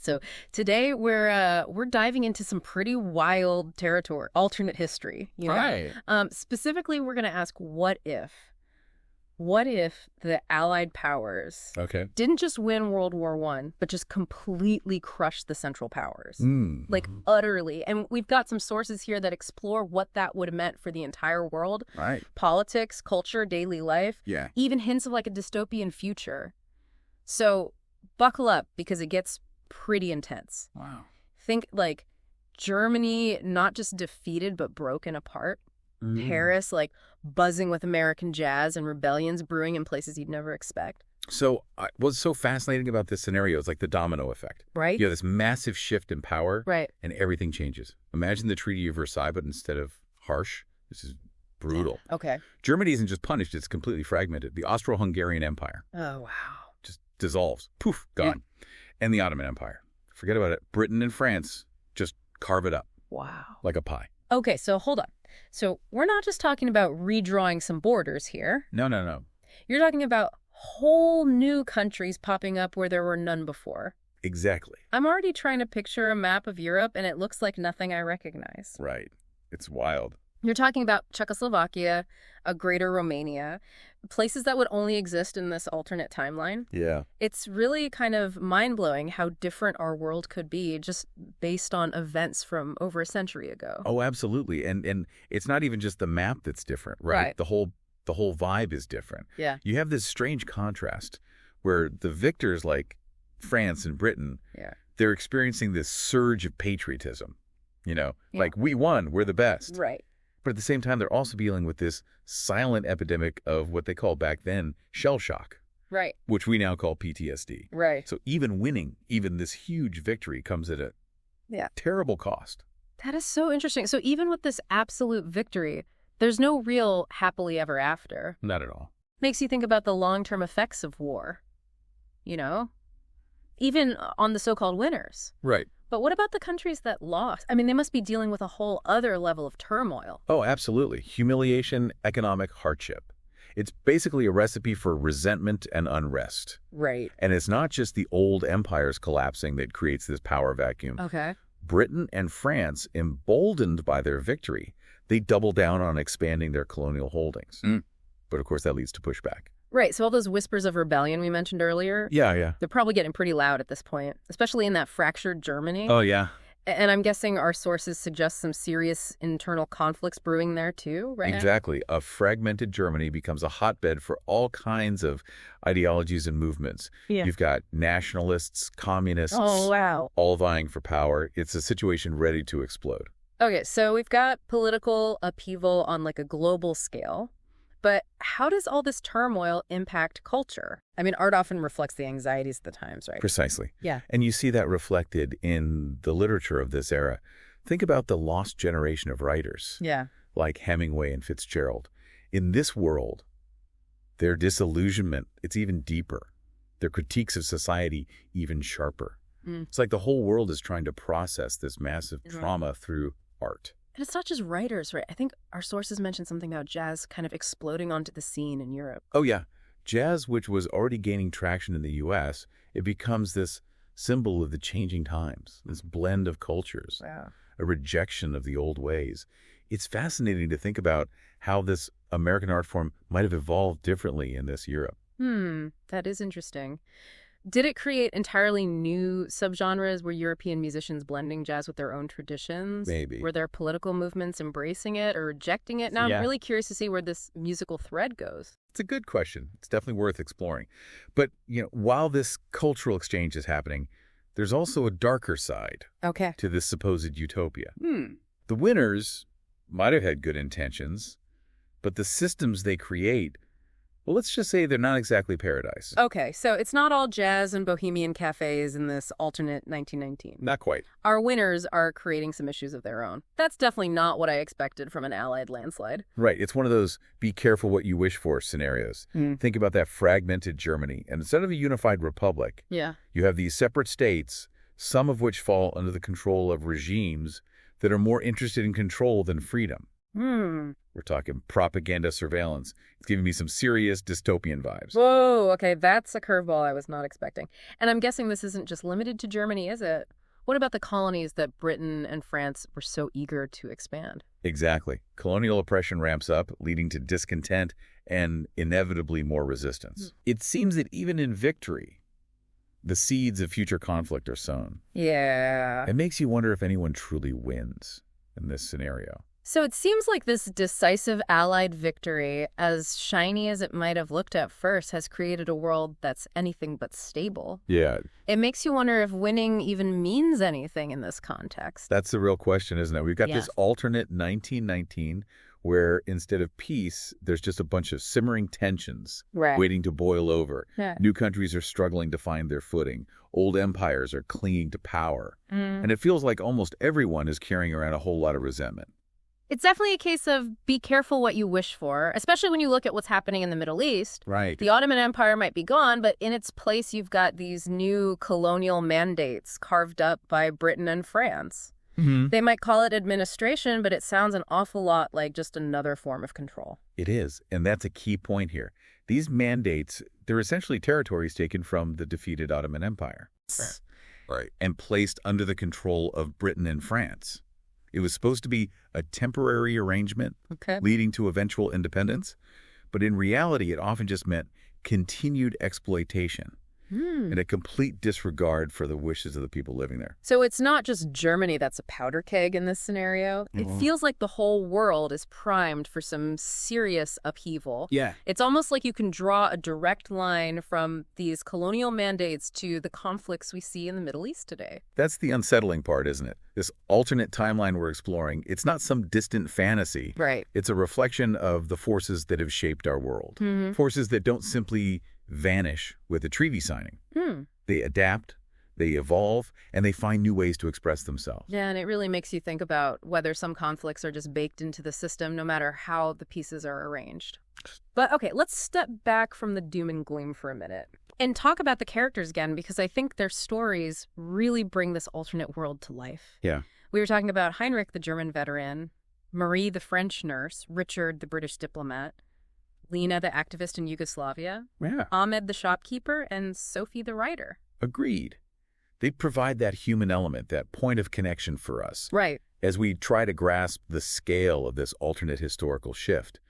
So today we're diving into some pretty wild territory, alternate history, you know. Right. Specifically, we're going to ask what if the Allied powers Okay. didn't just win World War I, but just completely crushed the Central Powers, like Mm-hmm. utterly. And we've got some sources here that explore what that would have meant for the entire world, Right. politics, culture, daily life, Yeah. even hints of like a dystopian future. So buckle up because it gets pretty intense. Wow. Think like Germany not just defeated but broken apart. Mm. Paris like buzzing with American jazz and rebellions brewing in places you'd never expect. So what's so fascinating about this scenario is like the domino effect. Right? You have this massive shift in power, Right. and everything changes. Imagine the Treaty of Versailles, but instead of harsh, this is brutal. Okay. Germany isn't just punished, it's completely fragmented. The Austro-Hungarian Empire Oh, wow. just dissolves. Poof, gone. And the Ottoman Empire. Forget about it. Britain and France just carve it up Wow. like a pie. Okay, so hold on. So we're not just talking about redrawing some borders here. No, no, no. You're talking about whole new countries popping up where there were none before. Exactly. I'm already trying to picture a map of Europe, and it looks like nothing I recognize. Right. It's wild. You're talking about Czechoslovakia, a greater Romania, places that would only exist in this alternate timeline. Yeah. It's really kind of mind-blowing how different our world could be just based on events from over a century ago. Oh, absolutely. And it's not even just the map that's different, right? Right. The whole vibe is different. Yeah. You have this strange contrast where the victors like France and Britain, Yeah. they're experiencing this surge of patriotism. You know, Yeah. like we won, we're the best. Right. But at the same time, they're also dealing with this silent epidemic of what they called back then shell shock, Right. which we now call PTSD. Right. So even winning, even this huge victory comes at a Yeah. terrible cost. That is so interesting. So even with this absolute victory, there's no real happily ever after. Not at all. Makes you think about the long-term effects of war, you know? Even on the so-called winners. Right. But what about the countries that lost? I mean, they must be dealing with a whole other level of turmoil. Oh, absolutely. Humiliation, economic hardship. It's basically a recipe for resentment and unrest. Right. And it's not just the old empires collapsing that creates this power vacuum. Okay. Britain and France, emboldened by their victory, they double down on expanding their colonial holdings. But of course, that leads to pushback. Right. So all those whispers of rebellion we mentioned earlier, Yeah. they're probably getting pretty loud at this point, especially in that fractured Germany. Oh, yeah. And I'm guessing our sources suggest some serious internal conflicts brewing there too, right? Exactly. A fragmented Germany becomes a hotbed for all kinds of ideologies and movements. Yeah. You've got nationalists, communists, Oh, wow. all vying for power. It's a situation ready to explode. Okay, so we've got political upheaval on like a global scale. But how does all this turmoil impact culture? I mean, art often reflects the anxieties of the times, right? Precisely. Yeah. And you see that reflected in the literature of this era. Think about the lost generation of writers, Yeah. like Hemingway and Fitzgerald. In this world, their disillusionment, it's even deeper. Their critiques of society, even sharper. It's like the whole world is trying to process this massive trauma through art. And it's not just writers, right? I think our sources mentioned something about jazz kind of exploding onto the scene in Europe. Oh, yeah. Jazz, which was already gaining traction in the U.S., it becomes this symbol of the changing times, this blend of cultures, Wow. a rejection of the old ways. It's fascinating to think about how this American art form might have evolved differently in this Europe. That is interesting. Did it create entirely new subgenres? Were European musicians blending jazz with their own traditions? Maybe. Were there political movements embracing it or rejecting it? Now Yeah. I'm really curious to see where this musical thread goes. It's a good question. It's definitely worth exploring. But, while this cultural exchange is happening, there's also a darker side Okay. to this supposed utopia. The winners might have had good intentions, but the systems they create, well, let's just say they're not exactly paradise. Okay, so it's not all jazz and bohemian cafes in this alternate 1919. Not quite. Our winners are creating some issues of their own. That's definitely not what I expected from an Allied landslide. Right. It's one of those be careful what you wish for scenarios. Think about that fragmented Germany. And instead of a unified republic, Yeah. you have these separate states, some of which fall under the control of regimes that are more interested in control than freedom. We're talking propaganda surveillance. It's giving me some serious dystopian vibes. Whoa, okay, that's a curveball I was not expecting. And I'm guessing this isn't just limited to Germany, is it? What about the colonies that Britain and France were so eager to expand? Exactly. Colonial oppression ramps up, leading to discontent and inevitably more resistance. It seems that even in victory, the seeds of future conflict are sown. Yeah. It makes you wonder if anyone truly wins in this scenario. So it seems like this decisive Allied victory, as shiny as it might have looked at first, has created a world that's anything but stable. Yeah. It makes you wonder if winning even means anything in this context. That's the real question, isn't it? We've got Yeah. this alternate 1919 where instead of peace, there's just a bunch of simmering tensions waiting to boil over. Yeah. New countries are struggling to find their footing. Old empires are clinging to power. And it feels like almost everyone is carrying around a whole lot of resentment. It's definitely a case of be careful what you wish for, especially when you look at what's happening in the Middle East. Right. The Ottoman Empire might be gone, but in its place, you've got these new colonial mandates carved up by Britain and France. They might call it administration, but it sounds an awful lot like just another form of control. It is, and that's a key point here. These mandates, they're essentially territories taken from the defeated Ottoman Empire. Right. And placed under the control of Britain and France. It was supposed to be a temporary arrangement leading to eventual independence, but in reality, it often just meant continued exploitation and a complete disregard for the wishes of the people living there. So it's not just Germany that's a powder keg in this scenario. It feels like the whole world is primed for some serious upheaval. Yeah. It's almost like you can draw a direct line from these colonial mandates to the conflicts we see in the Middle East today. That's the unsettling part, isn't it? This alternate timeline we're exploring, it's not some distant fantasy. Right. It's a reflection of the forces that have shaped our world. Forces that don't simply vanish with a treaty signing. They adapt, they evolve, and they find new ways to express themselves. Yeah, and it really makes you think about whether some conflicts are just baked into the system, no matter how the pieces are arranged. But okay, let's step back from the doom and gloom for a minute and talk about the characters again, because I think their stories really bring this alternate world to life. Yeah. We were talking about Heinrich, the German veteran, Marie, the French nurse, Richard, the British diplomat, Lena, the activist in Yugoslavia, Ahmed, the shopkeeper, and Sophie, the writer. Agreed. They provide that human element, that point of connection for us. Right. As we try to grasp the scale of this alternate historical shift.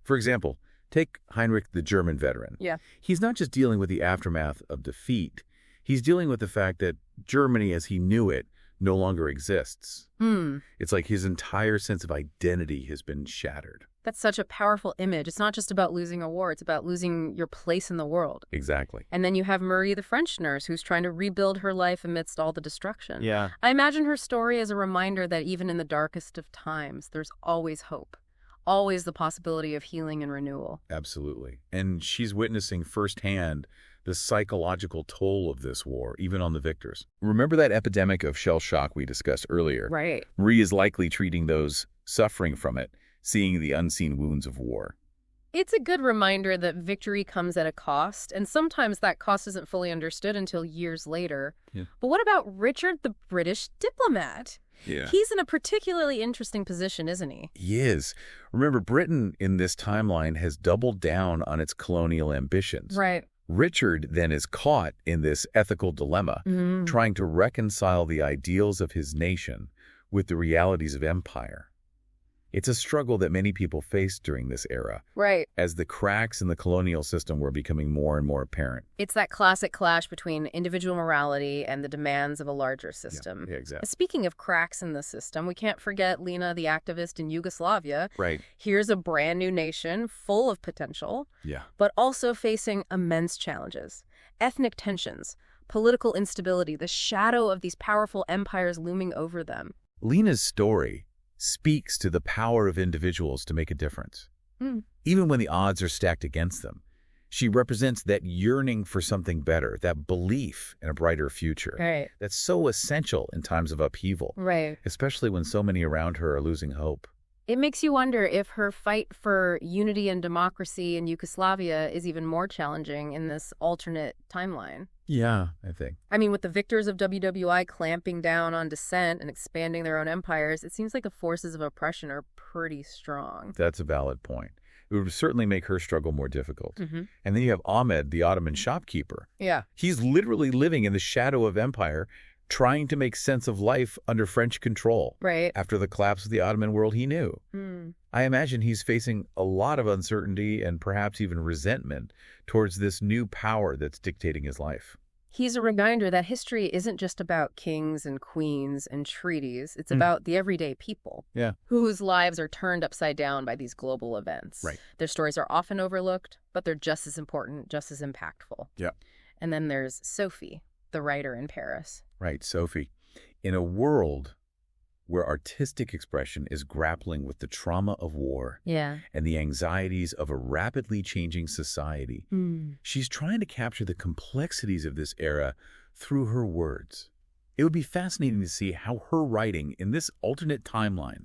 For example, take Heinrich, the German veteran. Yeah. He's not just dealing with the aftermath of defeat. He's dealing with the fact that Germany, as he knew it, no longer exists. It's like his entire sense of identity has been shattered. That's such a powerful image. It's not just about losing a war. It's about losing your place in the world. Exactly. And then you have Marie, the French nurse, who's trying to rebuild her life amidst all the destruction. Yeah. I imagine her story as a reminder that even in the darkest of times, there's always hope. Always the possibility of healing and renewal. Absolutely. And she's witnessing firsthand the psychological toll of this war, even on the victors. Remember that epidemic of shell shock we discussed earlier? Right. Marie is likely treating those suffering from it, seeing the unseen wounds of war. It's a good reminder that victory comes at a cost, and sometimes that cost isn't fully understood until years later. Yeah. But what about Richard, the British diplomat? Yeah. He's in a particularly interesting position, isn't he? He is. Remember, Britain in this timeline has doubled down on its colonial ambitions. Right. Richard then is caught in this ethical dilemma, trying to reconcile the ideals of his nation with the realities of empire. It's a struggle that many people faced during this era, Right. as the cracks in the colonial system were becoming more and more apparent. It's that classic clash between individual morality and the demands of a larger system. Yeah, exactly. Speaking of cracks in the system, we can't forget Lena, the activist in Yugoslavia. Right. Here's a brand new nation full of potential, Yeah. but also facing immense challenges. Ethnic tensions, political instability, the shadow of these powerful empires looming over them. Lena's story speaks to the power of individuals to make a difference. Even when the odds are stacked against them, she represents that yearning for something better, that belief in a brighter future. Right. That's so essential in times of upheaval, Right. especially when so many around her are losing hope. It makes you wonder if her fight for unity and democracy in Yugoslavia is even more challenging in this alternate timeline. Yeah, I think. I mean, with the victors of WWI clamping down on dissent and expanding their own empires, it seems like the forces of oppression are pretty strong. That's a valid point. It would certainly make her struggle more difficult. Mm-hmm. And then you have Ahmed, the Ottoman shopkeeper. Yeah. He's literally living in the shadow of empire, trying to make sense of life under French control. Right. After the collapse of the Ottoman world he knew. I imagine he's facing a lot of uncertainty and perhaps even resentment towards this new power that's dictating his life. He's a reminder that history isn't just about kings and queens and treaties. It's about the everyday people whose lives are turned upside down by these global events. Right. Their stories are often overlooked, but they're just as important, just as impactful. Yeah. And then there's Sophie, the writer in Paris. Right, Sophie. In a world where artistic expression is grappling with the trauma of war and the anxieties of a rapidly changing society, she's trying to capture the complexities of this era through her words. It would be fascinating to see how her writing in this alternate timeline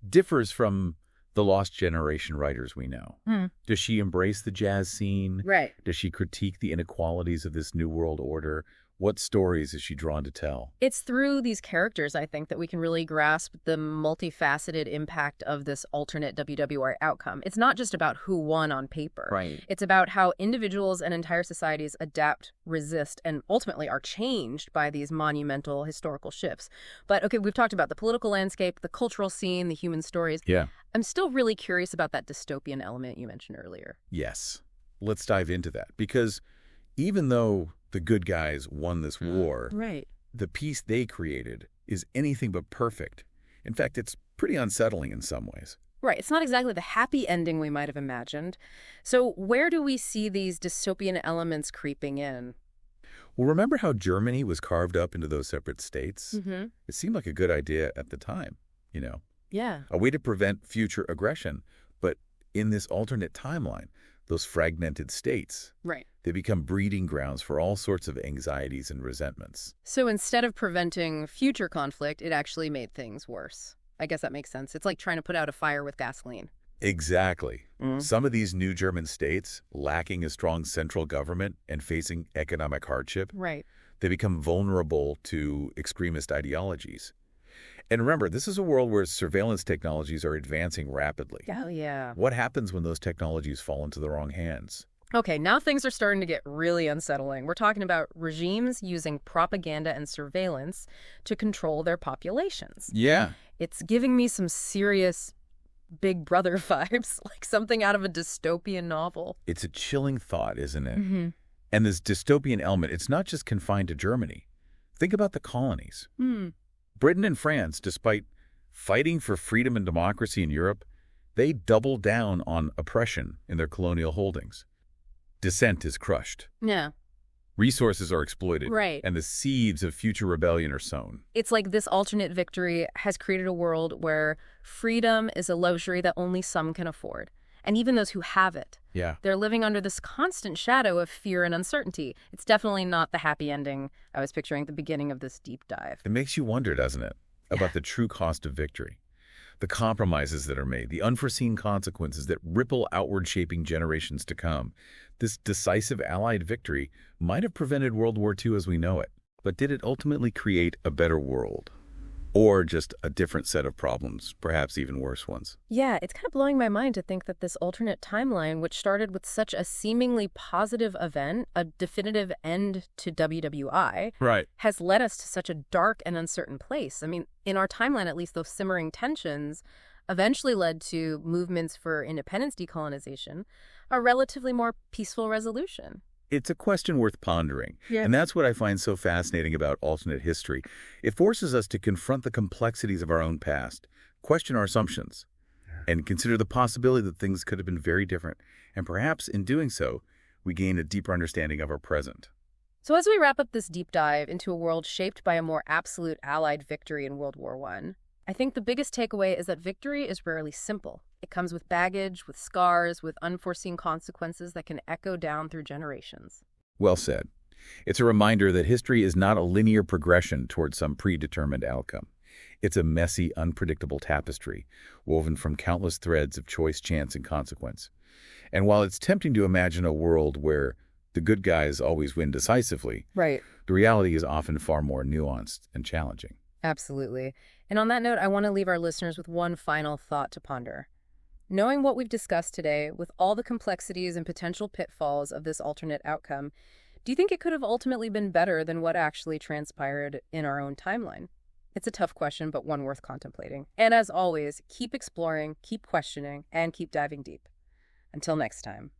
differs from the Lost Generation writers we know. Does she embrace the jazz scene? Right. Does she critique the inequalities of this new world order? What stories is she drawn to tell? It's through these characters, I think, that we can really grasp the multifaceted impact of this alternate WWR outcome. It's not just about who won on paper. Right. It's about how individuals and entire societies adapt, resist, and ultimately are changed by these monumental historical shifts. But, okay, we've talked about the political landscape, the cultural scene, the human stories. Yeah. I'm still really curious about that dystopian element you mentioned earlier. Yes. Let's dive into that. Because even though the good guys won this war, the peace they created is anything but perfect. In fact, it's pretty unsettling in some ways. Right. It's not exactly the happy ending we might have imagined. So where do we see these dystopian elements creeping in? Well, remember how Germany was carved up into those separate states? It seemed like a good idea at the time, you know. Yeah. A way to prevent future aggression. But in this alternate timeline, those fragmented states, they become breeding grounds for all sorts of anxieties and resentments. So instead of preventing future conflict, it actually made things worse. I guess that makes sense. It's like trying to put out a fire with gasoline. Exactly. Some of these new German states, lacking a strong central government and facing economic hardship, they become vulnerable to extremist ideologies. And remember, this is a world where surveillance technologies are advancing rapidly. Oh, yeah. What happens when those technologies fall into the wrong hands? Okay, now things are starting to get really unsettling. We're talking about regimes using propaganda and surveillance to control their populations. Yeah. It's giving me some serious Big Brother vibes, like something out of a dystopian novel. It's a chilling thought, isn't it? And this dystopian element, it's not just confined to Germany. Think about the colonies. Britain and France, despite fighting for freedom and democracy in Europe, they doubled down on oppression in their colonial holdings. Dissent is crushed. Yeah. Resources are exploited. Right. And the seeds of future rebellion are sown. It's like this alternate victory has created a world where freedom is a luxury that only some can afford. And even those who have it, they're living under this constant shadow of fear and uncertainty. It's definitely not the happy ending I was picturing at the beginning of this deep dive. It makes you wonder, doesn't it, about the true cost of victory, the compromises that are made, the unforeseen consequences that ripple outward, shaping generations to come. This decisive Allied victory might have prevented World War II as we know it, but did it ultimately create a better world? Or just a different set of problems, perhaps even worse ones? Yeah, it's kind of blowing my mind to think that this alternate timeline, which started with such a seemingly positive event, a definitive end to WWI, has led us to such a dark and uncertain place. I mean, in our timeline, at least, those simmering tensions eventually led to movements for independence decolonization, a relatively more peaceful resolution. It's a question worth pondering. And that's what I find so fascinating about alternate history. It forces us to confront the complexities of our own past, question our assumptions, and consider the possibility that things could have been very different. And perhaps in doing so, we gain a deeper understanding of our present. So as we wrap up this deep dive into a world shaped by a more absolute Allied victory in World War I think the biggest takeaway is that victory is rarely simple. It comes with baggage, with scars, with unforeseen consequences that can echo down through generations. Well said. It's a reminder that history is not a linear progression towards some predetermined outcome. It's a messy, unpredictable tapestry, woven from countless threads of choice, chance, and consequence. And while it's tempting to imagine a world where the good guys always win decisively. Right. The reality is often far more nuanced and challenging. Absolutely. And on that note, I want to leave our listeners with one final thought to ponder. Knowing what we've discussed today, with all the complexities and potential pitfalls of this alternate outcome, do you think it could have ultimately been better than what actually transpired in our own timeline? It's a tough question, but one worth contemplating. And as always, keep exploring, keep questioning, and keep diving deep. Until next time.